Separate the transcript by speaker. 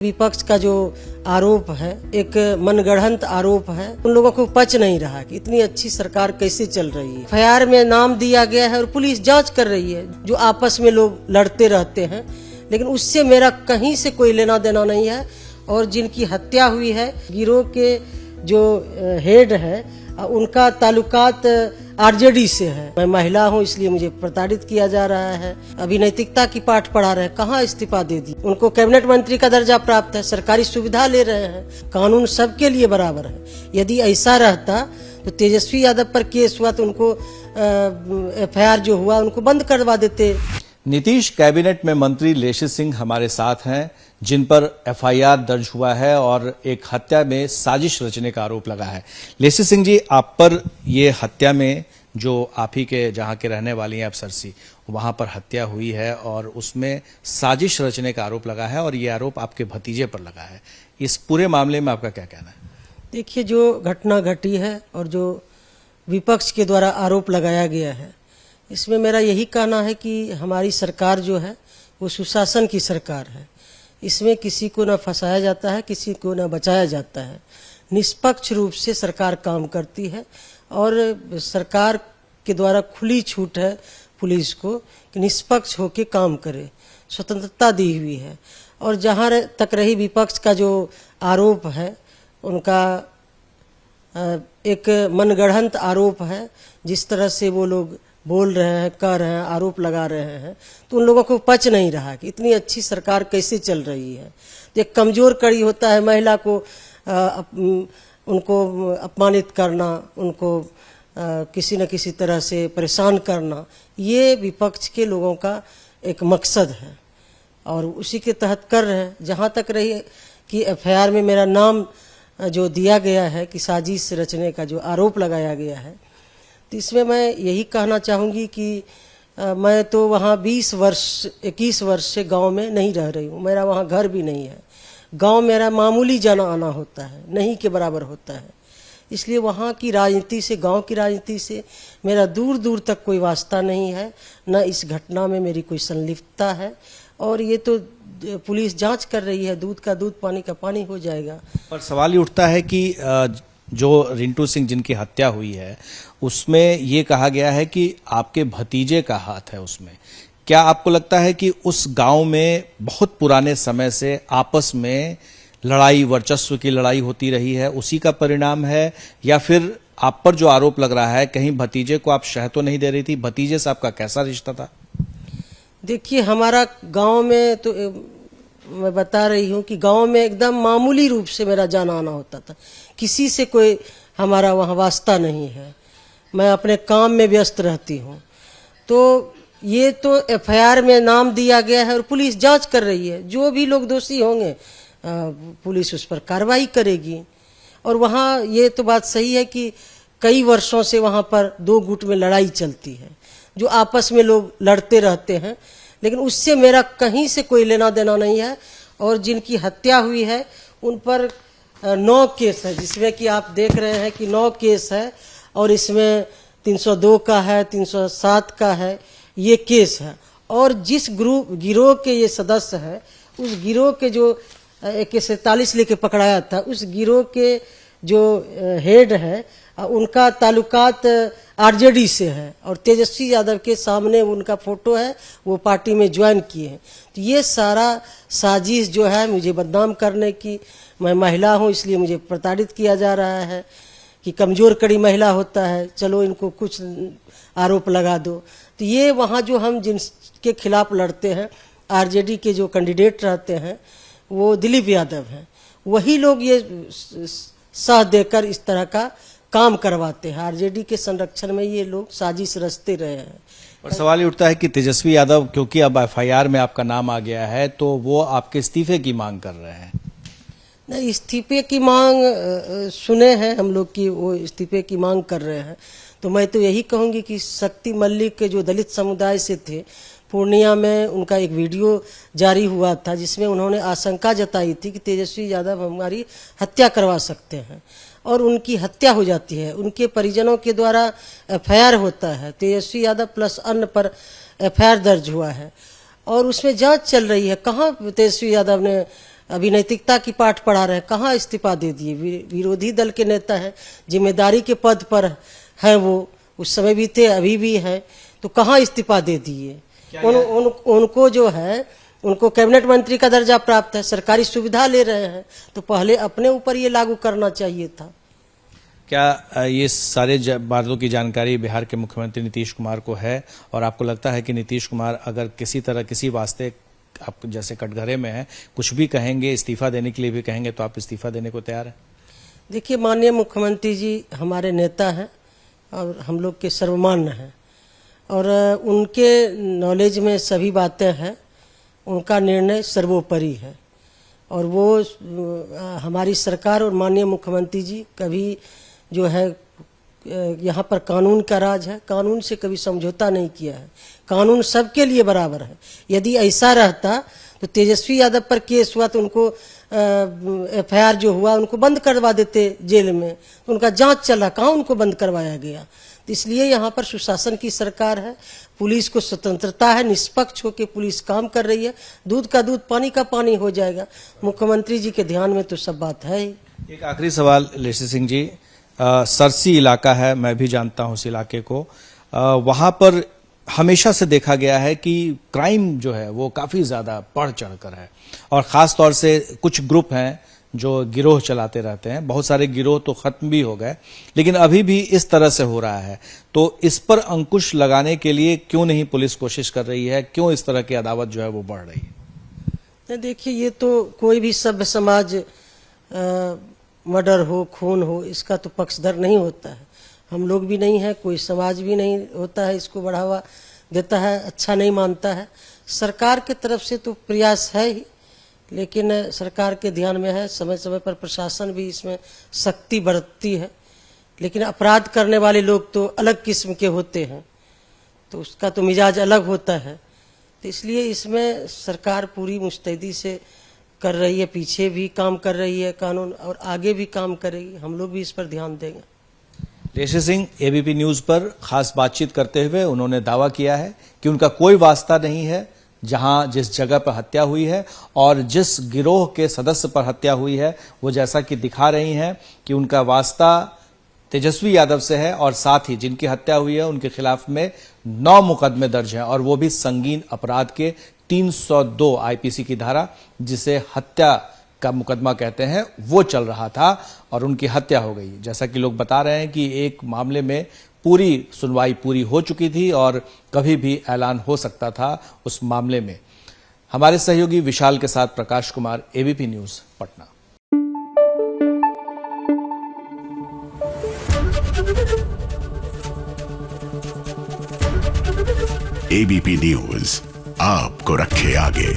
Speaker 1: विपक्ष का जो आरोप है, एक मनगढ़ंत आरोप है, उन लोगों को पच नहीं रहा कि इतनी अच्छी सरकार कैसे चल रही है। एफआईआर में नाम दिया गया है और पुलिस जांच कर रही है। जो आपस में लोग लड़ते रहते हैं, लेकिन उससे मेरा कहीं से कोई लेना देना नहीं है। और जिनकी हत्या हुई है, गिरोह के जो हेड है, उनका ताल्लुकात आरजेडी से है। मैं महिला हूं, इसलिए मुझे प्रताड़ित किया जा रहा है। अभी नैतिकता की पाठ पढ़ा रहे हैं, कहाँ इस्तीफा दे दी। उनको कैबिनेट मंत्री का दर्जा प्राप्त है, सरकारी सुविधा ले रहे हैं, कानून सबके लिए बराबर है। यदि ऐसा रहता तो तेजस्वी यादव पर केस हुआ तो उनको एफआईआर जो हुआ उनको बंद करवा देते।
Speaker 2: नीतीश कैबिनेट में मंत्री लेशी सिंह हमारे साथ हैं, जिन पर एफआईआर दर्ज हुआ है और एक हत्या में साजिश रचने का आरोप लगा है। लेशी सिंह जी, आप पर ये हत्या में जो आप ही के जहां के रहने वाली हैं अफसरसी, वहां पर हत्या हुई है और उसमें साजिश रचने का आरोप लगा है और ये आरोप आपके भतीजे पर लगा है। इस पूरे मामले में आपका क्या कहना है?
Speaker 1: देखिए, जो घटना घटी है और जो विपक्ष के द्वारा आरोप लगाया गया है, इसमें मेरा यही कहना है कि हमारी सरकार जो है वो सुशासन की सरकार है। इसमें किसी को न फंसाया जाता है, किसी को न बचाया जाता है। निष्पक्ष रूप से सरकार काम करती है और सरकार के द्वारा खुली छूट है पुलिस को कि निष्पक्ष होकर काम करे, स्वतंत्रता दी हुई है। और जहाँ तक रही विपक्ष का जो आरोप है, उनका एक मनगढ़ंत आरोप है। जिस तरह से वो लोग बोल रहे हैं, कह रहे हैं, आरोप लगा रहे हैं, तो उन लोगों को पच नहीं रहा कि इतनी अच्छी सरकार कैसे चल रही है। एक कमजोर कड़ी होता है, महिला को उनको अपमानित करना, उनको किसी न किसी तरह से परेशान करना, ये विपक्ष के लोगों का एक मकसद है और उसी के तहत कर रहे हैं। जहाँ तक रही कि एफआईआर में मेरा नाम जो दिया गया है कि साजिश रचने का जो आरोप लगाया गया है, तो इसमें मैं यही कहना चाहूँगी कि मैं तो वहाँ 21 वर्ष से गांव में नहीं रह रही हूँ। मेरा वहाँ घर भी नहीं है। गांव मेरा मामूली जाना आना होता है, नहीं के बराबर होता है। इसलिए वहाँ की राजनीति से, गांव की राजनीति से मेरा दूर दूर तक कोई वास्ता नहीं है, न इस घटना में मेरी कोई संलिप्तता है। और ये तो पुलिस जांच कर रही है, दूध का दूध, पानी का पानी हो जाएगा।
Speaker 2: पर सवाल ये उठता है कि जो रिंटू सिंह जिनकी हत्या हुई है, उसमें ये कहा गया है कि आपके भतीजे का हाथ है उसमें। क्या आपको लगता है कि उस गांव में बहुत पुराने समय से आपस में लड़ाई, वर्चस्व की लड़ाई होती रही है, उसी का परिणाम है, या फिर आप पर जो आरोप लग रहा है कहीं भतीजे को आप शह तो नहीं दे रही थी? भतीजे से आपका कैसा रिश्ता था?
Speaker 1: देखिए, हमारा गांव में तो मैं बता रही हूँ कि गांव में एकदम मामूली रूप से मेरा जाना आना होता था। किसी से कोई हमारा वहाँ वास्ता नहीं है। मैं अपने काम में व्यस्त रहती हूँ। तो ये तो एफआईआर में नाम दिया गया है और पुलिस जांच कर रही है। जो भी लोग दोषी होंगे पुलिस उस पर कार्रवाई करेगी। और वहाँ ये तो बात सही है कि कई वर्षों से वहाँ पर दो गुट में लड़ाई चलती है, जो आपस में लोग लड़ते रहते हैं, लेकिन उससे मेरा कहीं से कोई लेना देना नहीं है। और जिनकी हत्या हुई है उन पर 9 केस है, जिसमें कि आप देख रहे हैं कि 9 केस है और इसमें 302 का है, 307 का है, ये केस है। और जिस गिरोह के ये सदस्य है, उस गिरोह के जो AK-47 लेके पकड़ाया था, उस गिरोह के जो हेड है, उनका ताल्लुकात आरजेडी से है। और तेजस्वी यादव के सामने उनका फोटो है, वो पार्टी में ज्वाइन किए हैं। तो ये सारा साजिश जो है मुझे बदनाम करने की, मैं महिला हूं इसलिए मुझे प्रताड़ित किया जा रहा है कि कमजोर कड़ी महिला होता है, चलो इनको कुछ आरोप लगा दो। तो ये वहाँ जो हम जिनके खिलाफ लड़ते हैं, आरजेडी के जो कैंडिडेट रहते हैं, वो दिलीप यादव हैं, वही लोग ये साथ देकर इस तरह का काम करवाते हैं। आरजेडी के संरक्षण में ये लोग साजिश रचते रहे हैं।
Speaker 2: और सवाल ये उठता है कि तेजस्वी यादव, क्योंकि अब एफआईआर में आपका नाम आ गया है, तो वो आपके इस्तीफे की मांग कर रहे हैं।
Speaker 1: नहीं, इस्तीफे की मांग सुने हैं हम लोग कि वो इस्तीफे की मांग कर रहे हैं। तो मैं तो यही कहूंगी कि शक्ति मल्लिक के जो दलित समुदाय से थे, पूर्णिया में उनका एक वीडियो जारी हुआ था जिसमें उन्होंने आशंका जताई थी कि तेजस्वी यादव हमारी हत्या करवा सकते हैं, और उनकी हत्या हो जाती है। उनके परिजनों के द्वारा एफआईआर होता है, तेजस्वी यादव प्लस अन्य पर एफआईआर दर्ज हुआ है और उसमें जांच चल रही है। कहाँ तेजस्वी यादव ने अभी नैतिकता की पाठ पढ़ा रहे हैं। कहाँ इस्तीफा दे दिए? विरोधी दल के नेता हैं, जिम्मेदारी के पद पर हैं, वो उस समय भी थे, अभी भी हैं, तो कहाँ इस्तीफा दे दिए? उनको जो है, उनको कैबिनेट मंत्री का दर्जा प्राप्त है, सरकारी सुविधा ले रहे हैं, तो पहले अपने ऊपर ये लागू करना चाहिए था।
Speaker 2: क्या ये सारे बातों की जानकारी बिहार के मुख्यमंत्री नीतीश कुमार को है, और आपको लगता है कि नीतीश कुमार अगर किसी तरह किसी वास्ते आप जैसे कटघरे में है कुछ भी कहेंगे, इस्तीफा देने के लिए भी कहेंगे, तो आप इस्तीफा देने को तैयार हैं?
Speaker 1: देखिए, माननीय मुख्यमंत्री जी हमारे नेता हैं और हम लोग के सर्वमान्य हैं, और उनके नॉलेज में सभी बातें हैं, उनका निर्णय सर्वोपरि है, और वो हमारी सरकार और माननीय मुख्यमंत्री जी कभी जो है, यहाँ पर कानून का राज है, कानून से कभी समझौता नहीं किया है, कानून सबके लिए बराबर है। यदि ऐसा रहता तो तेजस्वी यादव पर केस हुआ तो उनको FIR जो हुआ उनको बंद करवा देते जेल में, तो उनका जांच चला, कहाँ उनको बंद करवाया गया? तो इसलिए यहाँ पर सुशासन की सरकार है, पुलिस को स्वतंत्रता है, निष्पक्ष होकर पुलिस काम कर रही है, दूध का दूध पानी का पानी हो जाएगा। मुख्यमंत्री जी के ध्यान में तो सब बात है ही।
Speaker 2: एक आखिरी सवाल लेसी सिंह जी, सरसी इलाका है, मैं भी जानता हूं उस इलाके को, वहां पर हमेशा से देखा गया है कि क्राइम जो है वो काफी ज्यादा बढ़ चढ़कर है, और खास तौर से कुछ ग्रुप हैं जो गिरोह चलाते रहते हैं। बहुत सारे गिरोह तो खत्म भी हो गए, लेकिन अभी भी इस तरह से हो रहा है। तो इस पर अंकुश लगाने के लिए क्यों नहीं पुलिस कोशिश कर रही है? क्यों इस तरह की अदावत जो है वो बढ़ रही है?
Speaker 1: देखिए, ये तो कोई भी सभ्य समाज मर्डर हो, खून हो, इसका तो पक्षधर नहीं होता है। हम लोग भी नहीं है, कोई समाज भी नहीं होता है इसको बढ़ावा देता है, अच्छा नहीं मानता है। सरकार की तरफ से तो प्रयास है ही, लेकिन सरकार के ध्यान में है, समय समय पर प्रशासन भी इसमें सख्ती बरतती है, लेकिन अपराध करने वाले लोग तो अलग किस्म के होते हैं, तो उसका तो मिजाज अलग होता है। तो इसलिए इसमें सरकार पूरी मुस्तैदी से कर रही है, पीछे भी काम कर रही है कानून, और आगे भी काम करेगी। हम लोग भी इस पर ध्यान देंगे।
Speaker 2: लेसी सिंह एबीपी न्यूज पर खास बातचीत करते हुए उन्होंने दावा किया है कि उनका कोई वास्ता नहीं है जहां जिस जगह पर हत्या हुई है और जिस गिरोह के सदस्य पर हत्या हुई है, वो जैसा कि दिखा रही हैं कि उनका वास्ता तेजस्वी यादव से है, और साथ ही जिनकी हत्या हुई है उनके खिलाफ में 9 मुकदमे दर्ज हैं, और वो भी संगीन अपराध के 302 आईपीसी की धारा, जिसे हत्या का मुकदमा कहते हैं, वो चल रहा था और उनकी हत्या हो गई। जैसा कि लोग बता रहे हैं कि एक मामले में पूरी सुनवाई पूरी हो चुकी थी और कभी भी ऐलान हो सकता था उस मामले में। हमारे सहयोगी विशाल के साथ Prakash Kumar, ABP news, Patna.
Speaker 3: ABP news आपको रखे आगे।